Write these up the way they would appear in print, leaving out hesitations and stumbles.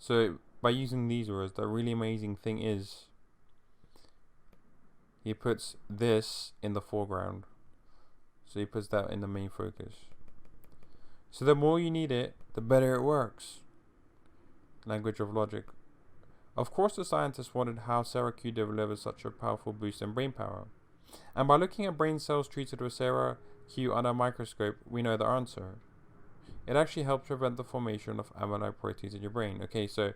So by using these words, the really amazing thing is he puts this in the foreground. So he puts that in the main focus. So the more you need it, the better it works. Language of logic. Of course, the scientists wondered how Sarah Q delivered such a powerful boost in brain power. And by looking at brain cells treated with Sarah Q under a microscope, we know the answer. It actually helps prevent the formation of amyloid proteins in your brain. Okay, so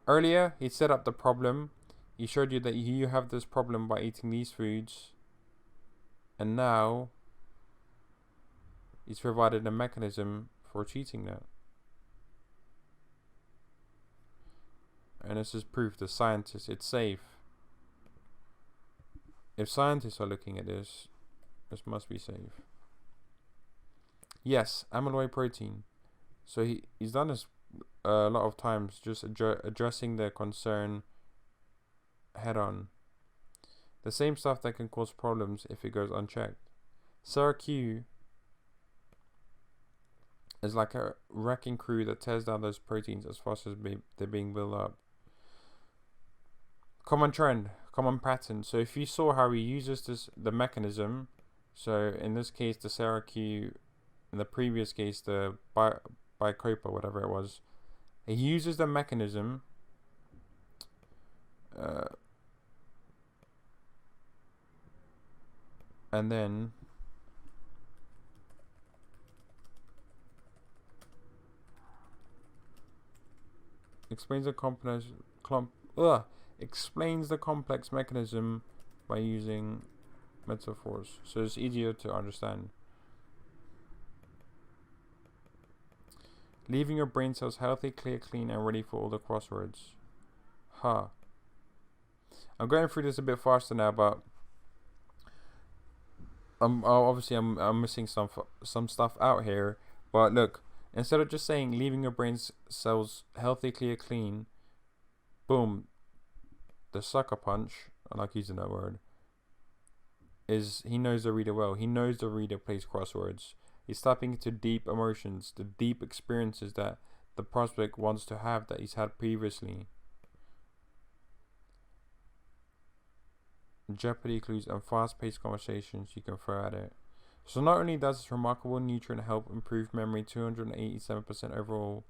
earlier he set up the problem. He showed you that you have this problem by eating these foods. And now he's provided a mechanism for treating that. And this is proof to scientists it's safe. If scientists are looking at this, this must be safe. Yes, amyloid protein. So he's done this a lot of times, just addressing the concern head on. The same stuff that can cause problems if it goes unchecked. Sarah Q is like a wrecking crew that tears down those proteins as fast as they're being built up. Common trend, common pattern. So if you saw how he uses the mechanism, so in this case the Sarah Q, in the previous case the Bicopa, whatever it was, he uses the mechanism and then explains the complex mechanism by using metaphors, so it's easier to understand. Leaving your brain cells healthy, clear, clean, and ready for all the crosswords. I'm going through this a bit faster now, but I'm missing some stuff out here. But look, instead of just saying leaving your brain cells healthy, clear, clean, boom, the sucker punch, I like using that word, is he knows the reader well. He knows the reader plays crosswords. He's tapping into deep emotions, the deep experiences that the prospect wants to have that he's had previously. Jeopardy clues and fast-paced conversations you can throw at it. So not only does this remarkable nutrient help improve memory 287% overall,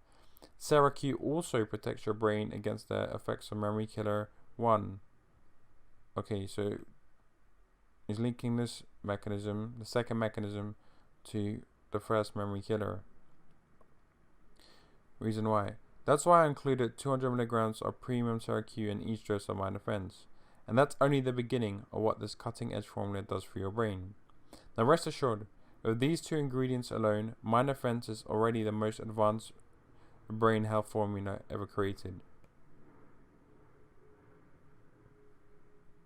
Sarah Q also protects your brain against the effects of memory killer 1. Okay, so he's linking this mechanism, the second mechanism, to the first memory killer. Reason why. That's why I included 200 milligrams of premium Sarah Q in each dose of Mindofense. And that's only the beginning of what this cutting edge formula does for your brain. Now rest assured, with these two ingredients alone, Mindofense is already the most advanced brain health formula ever created.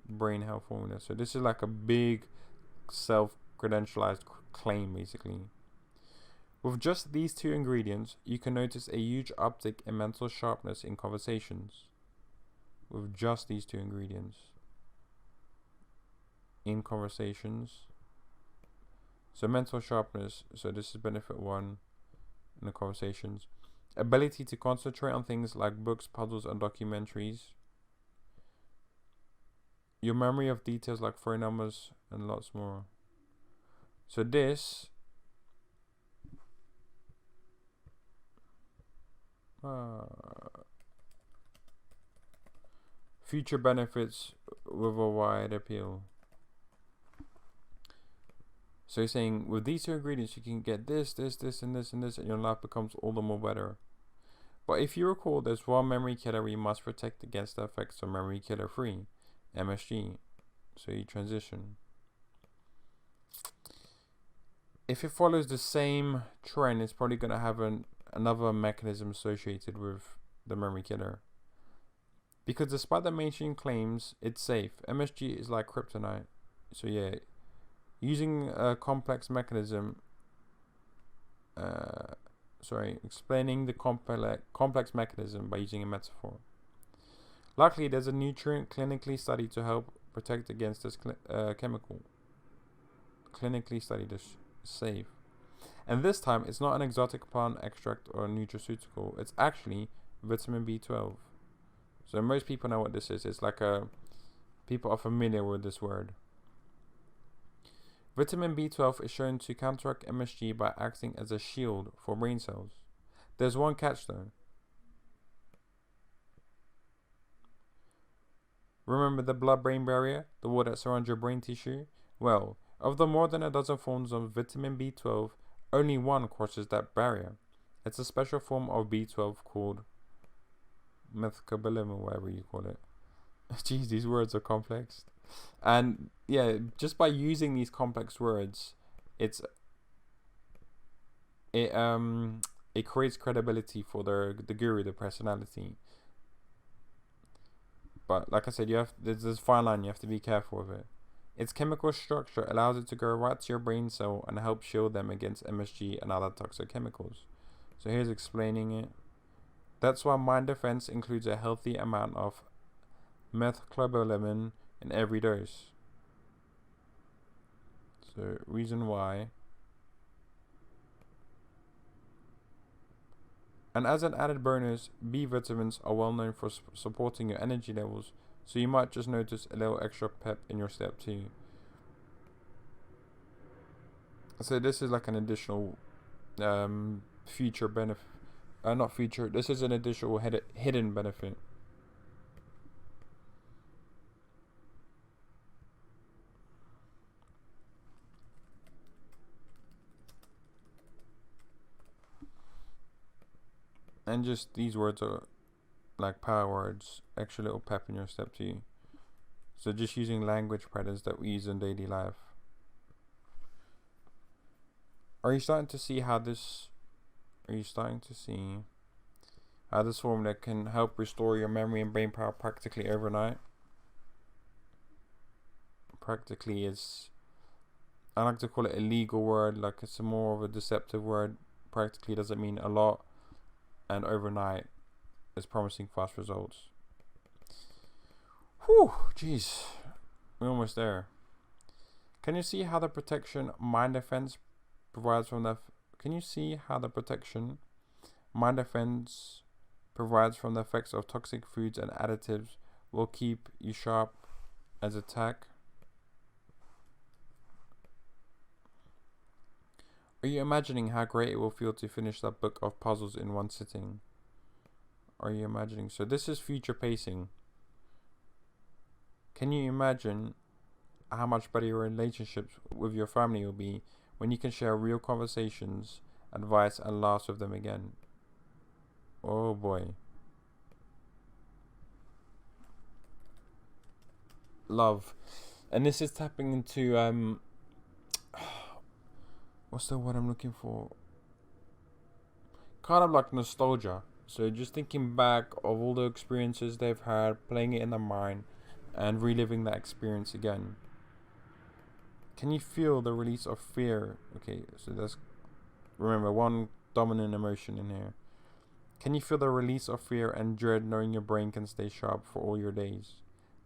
Brain health formula. So this is like a big self-credentialized claim basically. With just these two ingredients, you can notice a huge uptick in mental sharpness in conversations. With just these two ingredients. In conversations. So mental sharpness, so this is benefit 1 in the conversations. Ability to concentrate on things like books, puzzles, and documentaries. Your memory of details like phone numbers and lots more. So this future benefits with a wide appeal. So he's saying with these two ingredients you can get this, and this, and this, and your life becomes all the more better. But if you recall, there's one memory killer we must protect against the effects of memory killer 3, MSG. So you transition. If it follows the same trend, it's probably going to have another mechanism associated with the memory killer. Because despite the mainstream claims it's safe, MSG is like kryptonite. So yeah, using a complex mechanism, explaining the complex mechanism by using a metaphor. Luckily, there's a nutrient clinically studied to help protect against this chemical. Clinically studied is safe. And this time, it's not an exotic plant extract or a nutraceutical. It's actually vitamin B12. So most people know what this is. It's like people are familiar with this word. Vitamin B12 is shown to counteract MSG by acting as a shield for brain cells. There's one catch though. Remember the blood-brain barrier, the wall that surrounds your brain tissue? Well, of the more than a dozen forms of vitamin B12, only one crosses that barrier. It's a special form of B12 called methylcobalamin, or whatever you call it. Jeez, these words are complex. And yeah, just by using these complex words, it creates credibility for the guru, the personality. But like I said, there's this fine line. You have to be careful with it. Its chemical structure allows it to go right to your brain cell and help shield them against MSG and other toxic chemicals. So here's explaining it. That's why Mind Defense includes a healthy amount of methylcobalamin in every dose. So reason why. And as an added bonus, B vitamins are well known for supporting your energy levels, so you might just notice a little extra pep in your step too. So this is like an additional future benefit. Not future, this is an additional hidden benefit. And just these words are like power words, extra little pep in your step too. So just using language patterns that we use in daily life. Are you starting to see how this formula can help restore your memory and brain power practically overnight? Practically is, I like to call it a legal word, like it's more of a deceptive word. Practically doesn't mean a lot, and overnight is promising fast results. Whew, jeez, we're almost there. Can you see how the protection Mind Defense provides from the effects of toxic foods and additives will keep you sharp as a tack? Are you imagining how great it will feel to finish that book of puzzles in one sitting? Are you imagining? So this is future pacing. Can you imagine how much better your relationships with your family will be when you can share real conversations, advice, and laughs with them again? Oh boy. Love. And this is tapping into what's the word I'm looking for? Kind of like nostalgia. So just thinking back of all the experiences they've had, playing it in their mind, and reliving that experience again. Can you feel the release of fear? Okay, so that's, remember, one dominant emotion in here. Can you feel the release of fear and dread knowing your brain can stay sharp for all your days?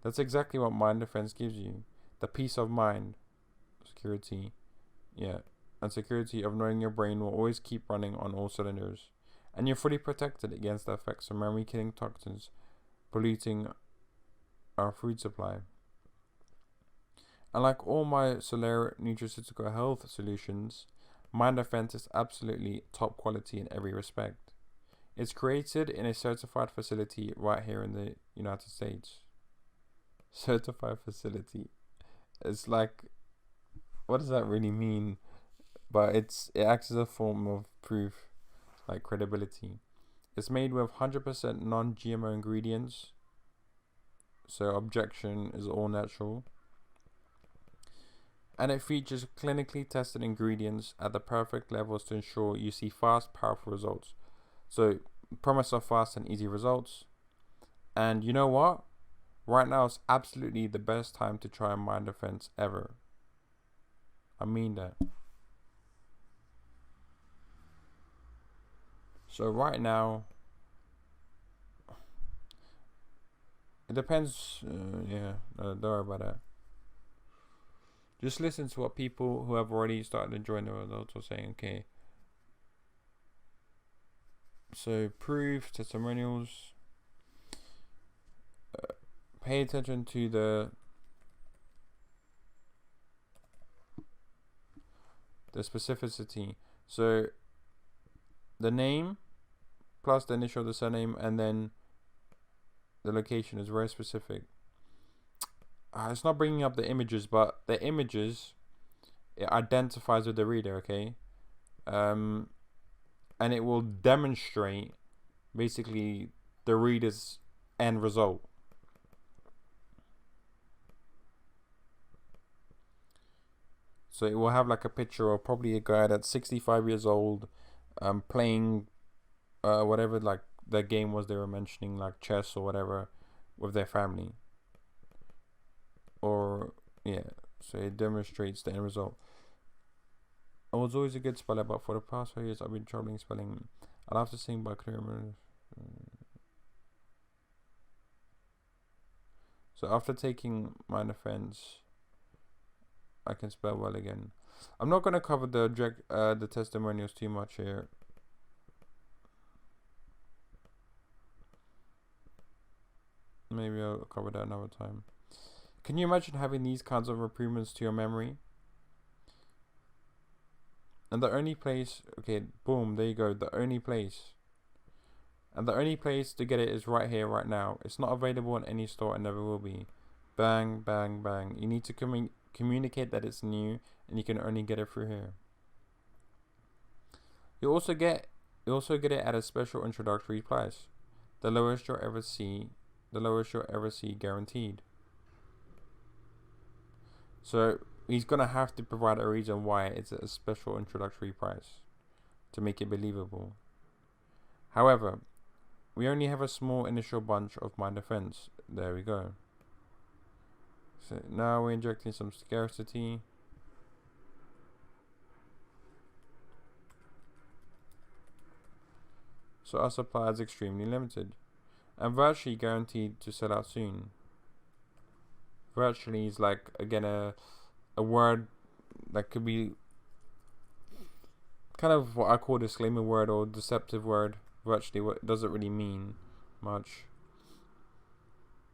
That's exactly what Mind Defense gives you. The peace of mind. Security. Yeah. And security of knowing your brain will always keep running on all cylinders. And you're fully protected against the effects of memory-killing toxins polluting our food supply. And like all my Solar nutraceutical health solutions, Mind Defense is absolutely top quality in every respect. It's created in a certified facility right here in the United States. Certified facility. It's like, what does that really mean? But it acts as a form of proof, like credibility. It's made with 100% non-GMO ingredients, so objection is all natural. And it features clinically tested ingredients at the perfect levels to ensure you see fast, powerful results. So, promise of fast and easy results. And you know what? Right now is absolutely the best time to try Mind Defense ever. I mean that. So right now, it depends. Don't worry about that. Just listen to what people who have already started enjoying the results are saying. Okay. So proof, testimonials. Pay attention to the specificity. So the name plus the initial of the surname and then the location is very specific. It's not bringing up the images, but the images, it identifies with the reader, okay? And it will demonstrate basically the reader's end result. So it will have like a picture of probably a guy that's 65 years old, playing whatever like the game was they were mentioning, like chess or whatever, with their family. Or yeah, so it demonstrates the end result. I was always a good speller, but for the past 5 years I've been troubling spelling. I'll have to sing by clear remember. So after taking minor offense, I can spell well again. I'm not gonna cover the testimonials too much here. Maybe I'll cover that another time. Can you imagine having these kinds of improvements to your memory? And the only place, okay, boom, there you go, the only place. And the only place to get it is right here, right now. It's not available in any store and never will be. Bang, bang, bang. You need to communicate that it's new and you can only get it through here. You also get it at a special introductory price. The lowest you'll ever see guaranteed. So he's gonna have to provide a reason why it's a special introductory price to make it believable. However, we only have a small initial bunch of minor offense. There we go. So now we're injecting some scarcity. So our supply is extremely limited and virtually guaranteed to sell out soon. Virtually is like, again, a word that could be kind of what I call disclaimer word or deceptive word. Virtually, what doesn't really mean much.